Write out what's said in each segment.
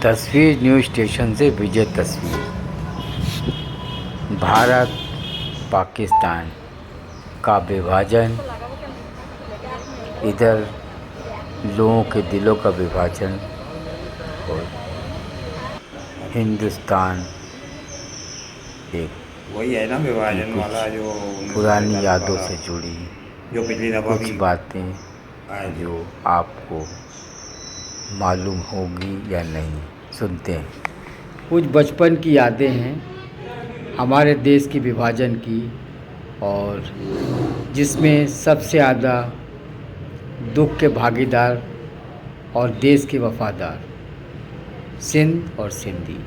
तस्वीर news station से विजय तस्वीर। भारत पाकिस्तान का विभाजन, इधर लोगों के दिलों का विभाजन और हिंदुस्तान एक वही है ना विभाजन वाला जो पुरानी यादों से जुड़ी जो पिछली दफा कुछ भी बातें आए थे। जो आपको मालूम होगी या नहीं, सुनते हैं। कुछ बचपन की यादें हैं हमारे देश के विभाजन की, और जिसमें सबसे ज़्यादा दुख के भागीदार और देश के वफादार सिंध और सिंधी।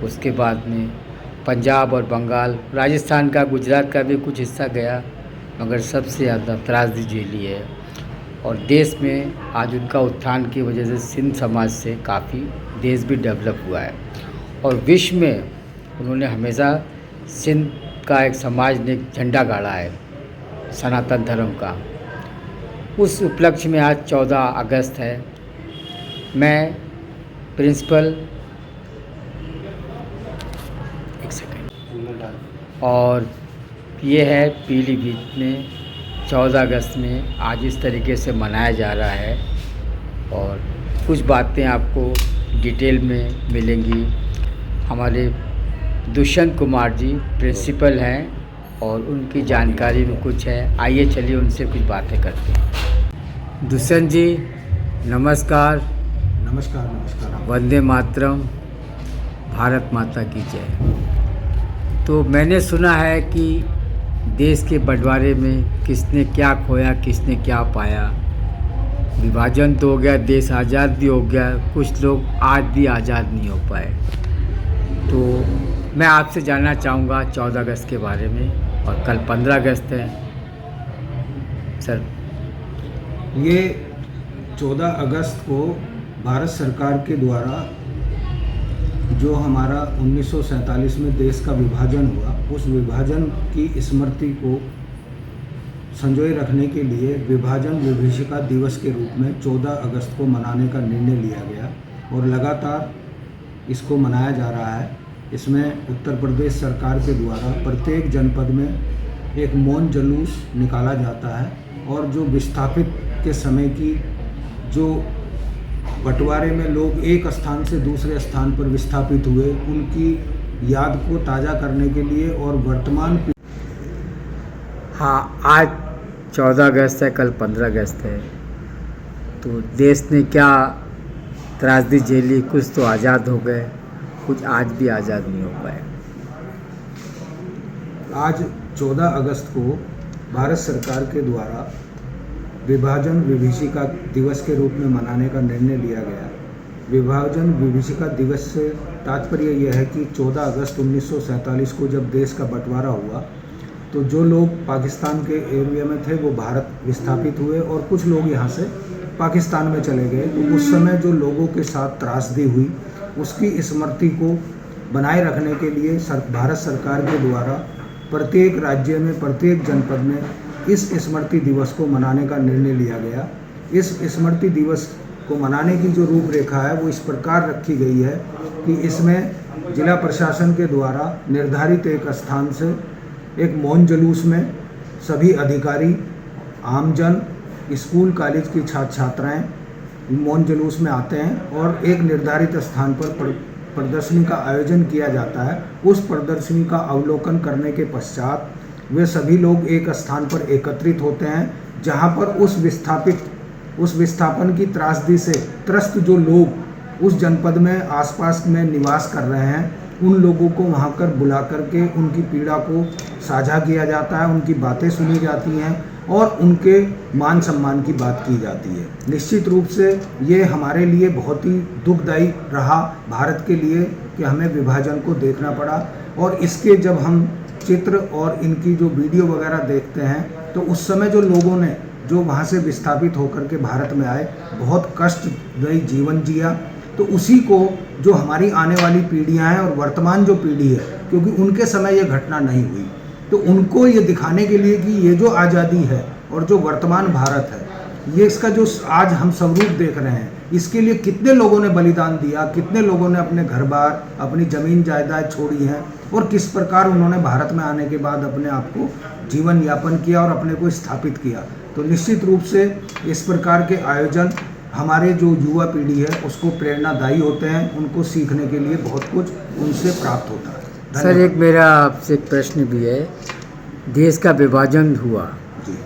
उसके बाद में पंजाब और बंगाल, राजस्थान का, गुजरात का भी कुछ हिस्सा गया, मगर सबसे ज़्यादा त्रासदी झेली है। और देश में आज उनका उत्थान की वजह से सिंध समाज से काफ़ी देश भी डेवलप हुआ है। और विश्व में उन्होंने हमेशा सिंध का एक समाज ने एक झंडा गाड़ा है सनातन धर्म का। उस उपलक्ष्य में आज 14 अगस्त है। मैं प्रिंसिपल और ये है पीलीभीत में 14 अगस्त में आज इस तरीके से मनाया जा रहा है। और कुछ बातें आपको डिटेल में मिलेंगी। हमारे दुष्यंत कुमार जी प्रिंसिपल हैं और उनकी जानकारी में कुछ है। आइए चलिए उनसे कुछ बातें करते हैं। दुष्यंत जी नमस्कार। नमस्कार। नमस्कार। वंदे मातरम, भारत माता की जय। तो मैंने सुना है कि देश के बंटवारे में किसने क्या खोया, किसने क्या पाया। विभाजन तो हो गया, देश आज़ाद भी हो गया, कुछ लोग आज भी आज़ाद नहीं हो पाए। तो मैं आपसे जानना चाहूँगा 14 अगस्त के बारे में, और कल 15 अगस्त है सर। ये 14 अगस्त को भारत सरकार के द्वारा जो हमारा 1947 में देश का विभाजन हुआ, उस विभाजन की स्मृति को संजोए रखने के लिए विभाजन विभीषिका दिवस के रूप में 14 अगस्त को मनाने का निर्णय लिया गया और लगातार इसको मनाया जा रहा है। इसमें उत्तर प्रदेश सरकार के द्वारा प्रत्येक जनपद में एक मौन जुलूस निकाला जाता है और जो विस्थापित के समय की जो बंटवारे में लोग एक स्थान से दूसरे स्थान पर विस्थापित हुए, उनकी याद को ताज़ा करने के लिए और वर्तमान। हाँ, आज 14 अगस्त है, कल 15 अगस्त है। तो देश ने क्या त्रासदी झेली, कुछ तो आज़ाद हो गए, कुछ आज भी आज़ाद नहीं हो पाए। आज 14 अगस्त को भारत सरकार के द्वारा विभाजन विभीषिका दिवस के रूप में मनाने का निर्णय लिया गया। विभाजन विभीषिका दिवस से तात्पर्य यह है कि 14 अगस्त 1947 को जब देश का बंटवारा हुआ तो जो लोग पाकिस्तान के एरिया में थे वो भारत विस्थापित हुए और कुछ लोग यहाँ से पाकिस्तान में चले गए। तो उस समय जो लोगों के साथ त्रासदी हुई, उसकी स्मृति को बनाए रखने के लिए भारत सरकार के द्वारा प्रत्येक राज्य में, प्रत्येक जनपद में इस स्मृति दिवस को मनाने का निर्णय लिया गया। इस स्मृति दिवस को मनाने की जो रूपरेखा है वो इस प्रकार रखी गई है कि इसमें जिला प्रशासन के द्वारा निर्धारित एक स्थान से एक मौन जुलूस में सभी अधिकारी, आमजन, स्कूल कॉलेज की छात्र छात्राएँ मौन जुलूस में आते हैं और एक निर्धारित स्थान पर प्रदर्शनी का आयोजन किया जाता है। उस प्रदर्शनी का अवलोकन करने के पश्चात वे सभी लोग एक स्थान पर एकत्रित होते हैं जहां पर उस विस्थापन की त्रासदी से त्रस्त जो लोग उस जनपद में आसपास में निवास कर रहे हैं, उन लोगों को वहां कर बुला करके उनकी पीड़ा को साझा किया जाता है, उनकी बातें सुनी जाती हैं और उनके मान सम्मान की बात की जाती है। निश्चित रूप से ये हमारे लिए बहुत ही दुखदायी रहा भारत के लिए कि हमें विभाजन को देखना पड़ा। और इसके जब हम चित्र और इनकी जो वीडियो वगैरह देखते हैं तो उस समय जो लोगों ने जो वहाँ से विस्थापित होकर के भारत में आए, बहुत कष्टदायी जीवन जिया, तो उसी को जो हमारी आने वाली पीढ़ियाँ हैं और वर्तमान जो पीढ़ी है, क्योंकि उनके समय ये घटना नहीं हुई, तो उनको ये दिखाने के लिए कि ये जो आज़ादी है और जो वर्तमान भारत है, ये इसका जो आज हम स्वरूप देख रहे हैं, इसके लिए कितने लोगों ने बलिदान दिया, कितने लोगों ने अपने घर बार, अपनी ज़मीन जायदाद छोड़ी हैं और किस प्रकार उन्होंने भारत में आने के बाद अपने आप को जीवन यापन किया और अपने को स्थापित किया। तो निश्चित रूप से इस प्रकार के आयोजन हमारे जो युवा पीढ़ी है उसको प्रेरणादायी होते हैं, उनको सीखने के लिए बहुत कुछ उनसे प्राप्त होता है। सर, एक मेरा आपसे प्रश्न भी है। देश का विभाजन हुआ, जी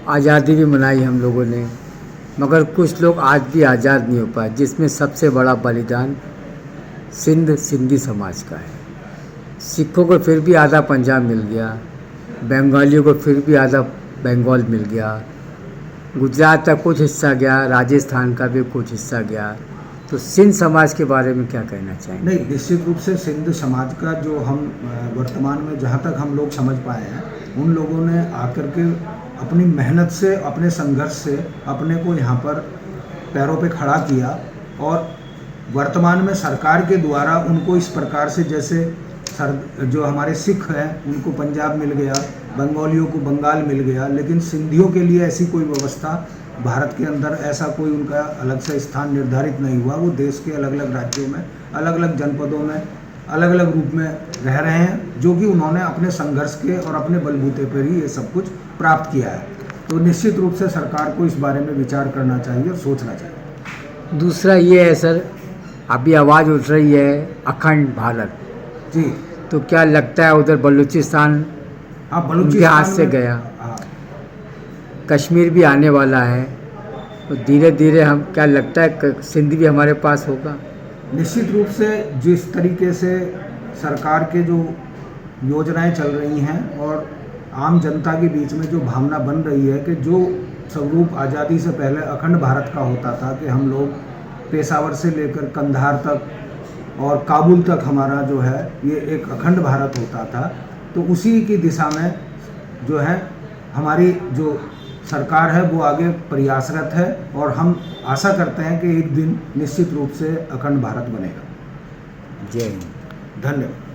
आज़ादी भी मनाई हम लोगों ने, मगर कुछ लोग आज भी आज़ाद नहीं हो पाए, जिसमें सबसे बड़ा बलिदान सिंधी समाज का है। सिखों को फिर भी आधा पंजाब मिल गया, बंगालियों को फिर भी आधा बंगाल मिल गया, गुजरात का कुछ हिस्सा गया, राजस्थान का भी कुछ हिस्सा गया। तो सिंध समाज के बारे में क्या कहना चाहेंगे? नहीं, निश्चित रूप से सिंध समाज का जो हम वर्तमान में जहाँ तक हम लोग समझ पाए हैं, उन लोगों ने आकर के अपनी मेहनत से, अपने संघर्ष से अपने को यहाँ पर पैरों पे खड़ा किया और वर्तमान में सरकार के द्वारा उनको इस प्रकार से, जैसे जो हमारे सिख हैं उनको पंजाब मिल गया, बंगालियों को बंगाल मिल गया, लेकिन सिंधियों के लिए ऐसी कोई व्यवस्था भारत के अंदर, ऐसा कोई उनका अलग से स्थान निर्धारित नहीं हुआ। वो देश के अलग अलग राज्यों में, अलग अलग जनपदों में अलग अलग रूप में रह रहे हैं, जो कि उन्होंने अपने संघर्ष के और अपने बलबूते पर ही ये सब कुछ प्राप्त किया है। तो निश्चित रूप से सरकार को इस बारे में विचार करना चाहिए और सोचना चाहिए। दूसरा ये है सर, अभी आवाज़ उठ रही है अखंड भारत। जी, तो क्या लगता है उधर बलूचिस्तान हाँ, उनके हाथ से में- गया, हाँ, कश्मीर भी आने वाला है, तो धीरे धीरे हम, क्या लगता है सिंध भी हमारे पास होगा? निश्चित रूप से जिस तरीके से सरकार के जो योजनाएं चल रही हैं और आम जनता के बीच में जो भावना बन रही है कि जो स्वरूप आज़ादी से पहले अखंड भारत का होता था, कि हम लोग पेशावर से लेकर कंधार तक और काबुल तक हमारा जो है ये एक अखंड भारत होता था, तो उसी की दिशा में जो है हमारी जो सरकार है वो आगे प्रयासरत है और हम आशा करते हैं कि एक दिन निश्चित रूप से अखंड भारत बनेगा। जय हिंद। धन्यवाद।